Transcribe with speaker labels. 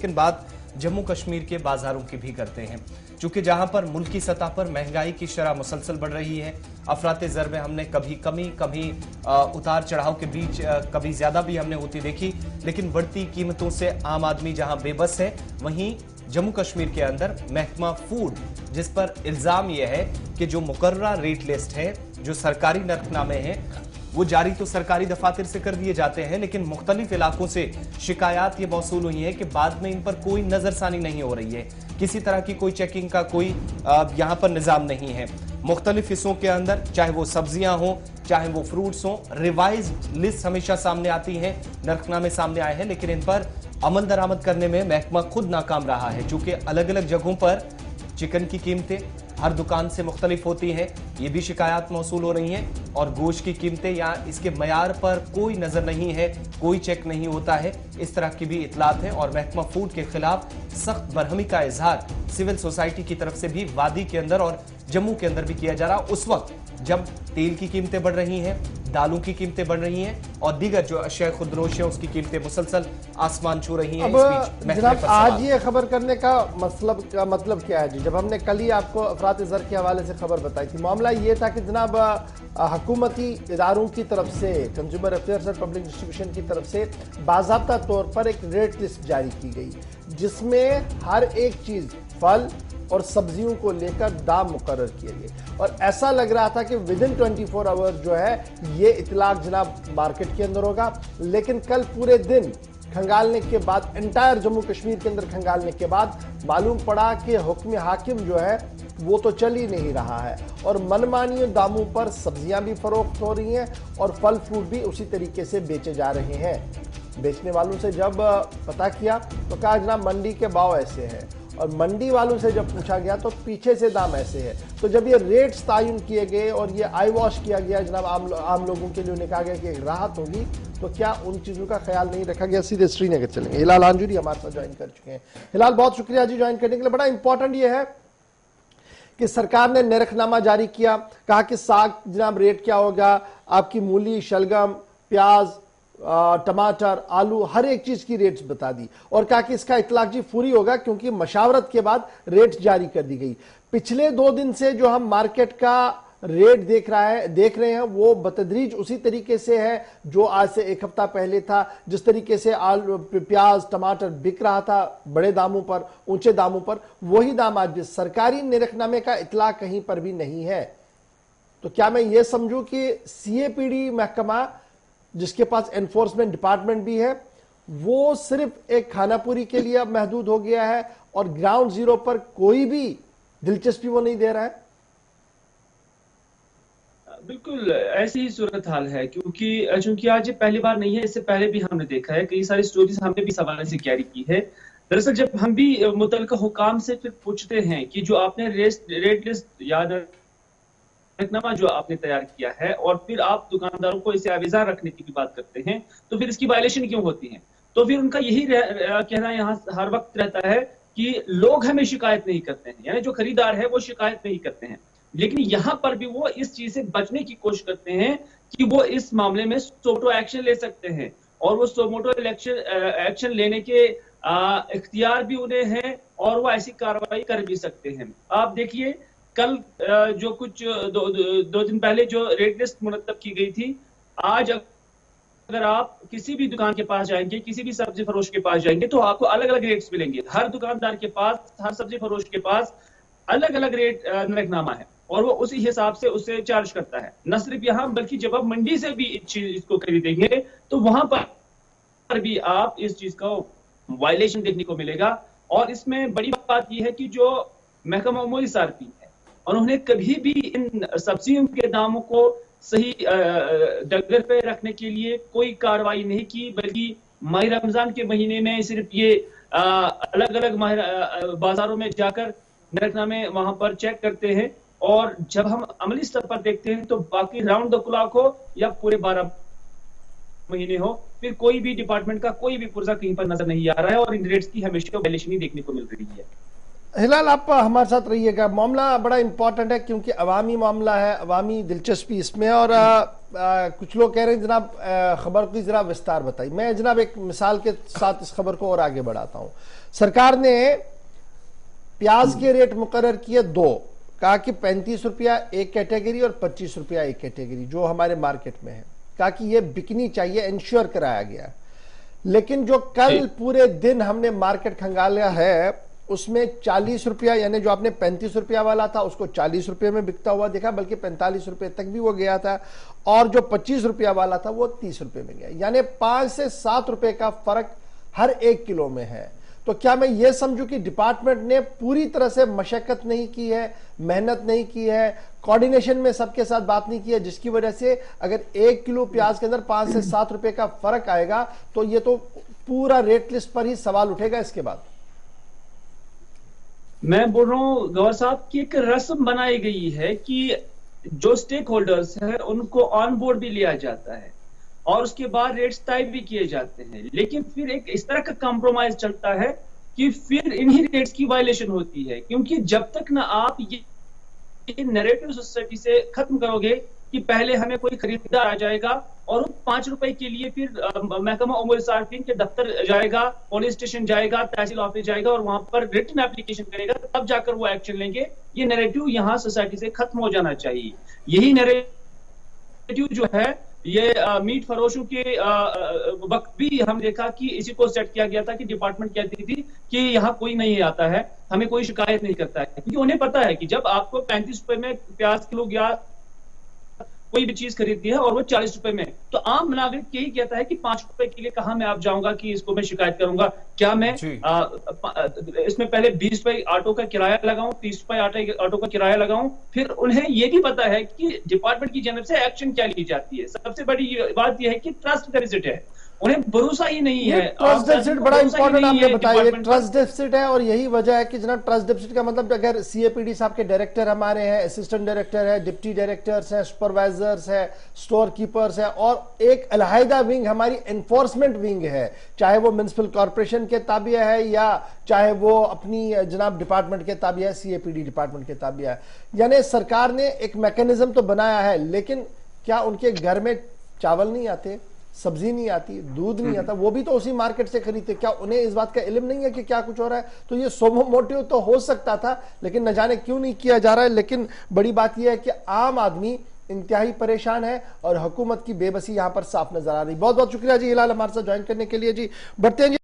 Speaker 1: लेकिन बात जम्मू कश्मीर के बाजारों की भी करते हैं, क्योंकि जहां पर मुल्की सतह पर महंगाई की शरह मुसलसल बढ़ रही है। अफराते ज़र में हमने कभी कमी, कभी उतार चढ़ाव के बीच कभी ज्यादा भी हमने होती देखी, लेकिन बढ़ती कीमतों से आम आदमी जहां बेबस है, वहीं जम्मू कश्मीर के अंदर महकमा फूड, जिस पर इल्जाम यह है कि जो मुकर्ररा रेट लिस्ट है, जो सरकारी नरखनामे हैं, वो जारी तो सरकारी दफातर से कर दिए जाते हैं, लेकिन मुख्तलिफ इलाकों से शिकायत ये मौसूल हुई है कि बाद में इन पर कोई नजरसानी नहीं हो रही है, किसी तरह की कोई चेकिंग का कोई यहाँ पर निजाम नहीं है। मुख्तलिफ हिस्सों के अंदर चाहे वो सब्जियां हो, चाहे वो फ्रूट्स हो, रिवाइज लिस्ट हमेशा सामने आती है, नरखनामे सामने आए हैं, लेकिन इन पर अमल दरामद करने में महकमा खुद नाकाम रहा है, चूंकि अलग अलग जगहों पर चिकन की कीमतें हर दुकान से मुख्तलिफ होती हैं, ये भी शिकायत मौसूल हो रही हैं, और गोश्त की कीमतें या इसके मयार पर कोई नजर नहीं है, कोई चेक नहीं होता है, इस तरह की भी इतलात है। और महकमा फूड के खिलाफ सख्त बरहमी का इजहार सिविल सोसाइटी की तरफ से भी वादी के अंदर और जम्मू के अंदर भी किया जा रहा, उस वक्त जब तेल की कीमतें बढ़ रही हैं, दालों की कीमतें बढ़ रही हैं और दीगर जो अशिया खुदरोश है उसकी कीमतें मुसलसल आसमान छू रही हैं।
Speaker 2: अब जनाब आज ये खबर करने का मतलब क्या है जी? जब हमने कल ही आपको अफरात ज़र के हवाले से खबर बताई थी, मामला ये था कि जनाब हुकूमती इदारों की तरफ से, कंज्यूमर अफेयर्स और पब्लिक डिस्ट्रीब्यूशन की तरफ से बाज़ाब्ता तौर पर एक रेट लिस्ट जारी की गई, जिसमें हर एक चीज़, फल और सब्जियों को लेकर दाम मुकर्रर किए गए, और ऐसा लग रहा था कि विद इन 24 आवर्स जो है ये इतलाक जनाब मार्केट के अंदर होगा। लेकिन कल पूरे दिन खंगालने के बाद, एंटायर जम्मू कश्मीर के अंदर खंगालने के बाद मालूम पड़ा कि हुक्म हाकिम जो है वो तो चल ही नहीं रहा है, और मनमानी दामों पर सब्जियां भी फरोख्त हो रही हैं और फल फ्रूट भी उसी तरीके से बेचे जा रहे हैं। बेचने वालों से जब पता किया तो कहा जनाब मंडी के भाव ऐसे हैं, और मंडी वालों से जब पूछा गया तो पीछे से दाम ऐसे है। तो जब ये रेट्स तयन किए गए और ये आई वॉश किया गया जनाब आम लोगों के लिए, उन्हें कहा गया कि एक राहत होगी, तो क्या उन चीज़ों का ख्याल नहीं रखा गया? सीधे श्रीनगर चलेंगे, हिलाल आंजुरी हमारे साथ ज्वाइन कर चुके हैं। हिलाल, बहुत शुक्रिया जी ज्वाइन करने के लिए। बड़ा इंपॉर्टेंट ये है कि सरकार ने निरखनामा जारी किया, कहा कि साग जनाब रेट क्या होगा, आपकी मूली, शलगम, प्याज, टमाटर, आलू, हर एक चीज की रेट्स बता दी, और कहा कि इसका इतलाक जी फौरी होगा क्योंकि मशावरत के बाद रेट्स जारी कर दी गई। पिछले 2 दिन से जो हम मार्केट का रेट देख रहे हैं वो बतदरीज उसी तरीके से है जो आज से 1 हफ्ता पहले था। जिस तरीके से आलू, प्याज, टमाटर बिक रहा था बड़े दामों पर, ऊंचे दामों पर, वही दाम आज भी। सरकारी निरखनामे का इतलाक कहीं पर भी नहीं है। तो क्या मैं ये समझूं कि CAPD महकमा, जिसके पास एनफोर्समेंट डिपार्टमेंट भी है, वो सिर्फ एक खानापुरी के लिए अब महदूद हो गया है और ग्राउंड जीरो पर कोई भी दिलचस्पी वो नहीं दे रहा है?
Speaker 3: बिल्कुल ऐसी ही सूरत हाल है, क्योंकि आज ये पहली बार नहीं है, इससे पहले भी हमने देखा है, कई सारी स्टोरीज हमने भी इस हवाले से कैरी की है। दरअसल जब हम भी मुतल्लिका हुकाम से फिर पूछते हैं कि जो आपने रेट लिस्ट याद नरखनामा जो आपने तैयार किया है और फिर आप दुकानदारों को इसे आवेजा रखने की भी बात करते हैं, तो फिर इसकी वायलेशन क्यों होती है? तो फिर उनका यही कहना यहाँ हर वक्त रहता है कि लोग हमें शिकायत नहीं करते हैं, यानी जो खरीदार है वो शिकायत नहीं करते हैं। लेकिन यहाँ पर भी वो इस चीज से बचने की कोशिश करते हैं कि वो इस मामले में सोमोटो एक्शन ले सकते हैं, और वो सोमोटो एक्शन लेने के इख्तियार भी उन्हें है, और वो ऐसी कार्रवाई कर भी सकते हैं। आप देखिए कल जो कुछ दो दिन पहले जो रेट लिस्ट मुरतब की गई थी, आज अगर आप किसी भी दुकान के पास जाएंगे, किसी भी सब्जी फरोश के पास जाएंगे, तो आपको अलग अलग रेट्स मिलेंगे। हर दुकानदार के पास, हर सब्जी फरोश के पास अलग अलग रेट नरखनामा है, और वो उसी हिसाब से उसे चार्ज करता है। न सिर्फ यहाँ, बल्कि जब आप मंडी से भी इसको खरीदेंगे तो वहां पर भी आप इस चीज का वायलेशन देखने को मिलेगा। और इसमें बड़ी बात यह है कि जो महकमा उमूरी सार्फिन है, उन्होंने कभी भी इन सब्जियों के दामों को सही डगर पे रखने के लिए कोई कार्रवाई नहीं की, बल्कि माह रमजान के महीने में सिर्फ ये अलग अलग बाजारों में जाकर नरखनामे वहां पर चेक करते हैं, और जब हम अमली स्तर पर देखते हैं तो बाकी राउंड द क्लॉक हो या पूरे 12 महीने हो, फिर कोई भी डिपार्टमेंट का कोई भी पुर्जा कहीं पर नजर नहीं आ रहा है, और इन रेट्स की हमेशा वायलेशन ही देखने को मिल रही है।
Speaker 2: हिलाल, आप हमारे साथ रहिएगा। मामला बड़ा इंपॉर्टेंट है क्योंकि अवामी मामला है, अवामी दिलचस्पी इसमें, और कुछ लोग कह रहे हैं जनाब खबर की जरा विस्तार बताइए। मैं जनाब एक मिसाल के साथ इस खबर को और आगे बढ़ाता हूं। सरकार ने प्याज के रेट मुकर्रर किए दो, कहा कि 35 रुपया एक कैटेगरी और 25 रुपया एक कैटेगरी जो हमारे मार्केट में है, कहा कि ये बिकनी चाहिए, इंश्योर कराया गया। लेकिन जो कल पूरे दिन हमने मार्केट खंगाला है उसमें 40 रुपया, यानी जो आपने 35 रुपया वाला था उसको 40 रुपये में बिकता हुआ देखा, बल्कि 45 रुपये तक भी वो गया था, और जो 25 रुपया वाला था वो 30 रुपये में गया, यानी 5 से 7 रुपए का फर्क हर 1 किलो में है। तो क्या मैं ये समझूं कि डिपार्टमेंट ने पूरी तरह से मशक्कत नहीं की है, मेहनत नहीं की है, कोऑर्डिनेशन में सबके साथ बात नहीं की है, जिसकी वजह से अगर 1 किलो प्याज के अंदर 5 से 7 रुपए का फर्क आएगा तो ये तो पूरा रेट लिस्ट पर ही सवाल उठेगा इसके बाद।
Speaker 3: मैं बोल रहा हूँ गौर साहब की एक रस्म बनाई गई है कि जो स्टेक होल्डर्स है उनको ऑन बोर्ड भी लिया जाता है और उसके बाद रेट्स तय भी किए जाते हैं, लेकिन फिर एक इस तरह का कॉम्प्रोमाइज चलता है कि फिर इन्हीं रेट्स की वायलेशन होती है। क्योंकि जब तक ना आप ये नैरेटिव सोसाइटी से खत्म करोगे कि पहले हमें कोई खरीदार आ जाएगा और वो 5 रुपए के लिए फिर महकमा उमूर सार्फिन के दफ्तर जाएगा, पुलिस स्टेशन जाएगा, तहसील ऑफिस जाएगा और वहां पर रिटन एप्लीकेशन करेगा, तब जाकर वो एक्शन लेंगे। ये नैरेटिव यहाँ सोसाइटी से खत्म हो जाना चाहिए। यही नैरेटिव जो है ये मीट फरोशों के वक्त भी हम देखा कि इसी को सेट किया गया था कि डिपार्टमेंट कहती थी कि यहाँ कोई नहीं आता है, हमें कोई शिकायत नहीं करता है, क्योंकि उन्हें पता है कि जब आपको 35 रुपए में प्याज किलो या कोई भी चीज खरीदती है और वो 40 रुपए में, तो आम नागरिक यही कहता है कि 5 रुपए के लिए कहां मैं आप जाऊंगा कि इसको मैं शिकायत करूंगा। क्या मैं इसमें पहले 20 रुपए ऑटो का किराया लगाऊं, 30 रुपए ऑटो का किराया लगाऊं। फिर उन्हें ये भी पता है कि डिपार्टमेंट की जानब से एक्शन क्या ली जाती है। सबसे बड़ी बात यह है कि ट्रस्ट डेफिसिट है, उन्हें भरोसा ही नहीं है।
Speaker 2: ट्रस्ट डेफिसिट बड़ा इंपॉर्टेंट आपने बताया, ट्रस्ट डेफिसिट है। और यही वजह है कि जनाब ट्रस्ट डेफिसिट का मतलब अगर सीएपीडी साहब के डायरेक्टर हमारे हैं, असिस्टेंट डायरेक्टर है, डिप्टी डायरेक्टर्स हैं, सुपरवाइजर्स है, स्टोर कीपर्स है, और एक अलहदा विंग हमारी एनफोर्समेंट विंग है, चाहे वो म्युनिसिपल कॉर्पोरेशन के ताबिया है या चाहे वो अपनी जनाब डिपार्टमेंट के ताबिया है, सीएपीडी डिपार्टमेंट के ताबिया है। यानी सरकार ने एक मैकेनिज्म तो बनाया है, लेकिन क्या उनके घर में चावल नहीं आते, सब्जी नहीं आती, दूध नहीं आता, वो भी तो उसी मार्केट से खरीदते? क्या उन्हें इस बात का इल्म नहीं है कि क्या कुछ हो रहा है? तो ये सोमो मोटिव तो हो सकता था, लेकिन न जाने क्यों नहीं किया जा रहा है। लेकिन बड़ी बात यह है कि आम आदमी इंतहाई परेशान है और हुकूमत की बेबसी यहां पर साफ नजर आ रही। बहुत बहुत शुक्रिया जी हिलाल हमारे साथ ज्वाइन करने के लिए जी। बढ़ते हैं जी।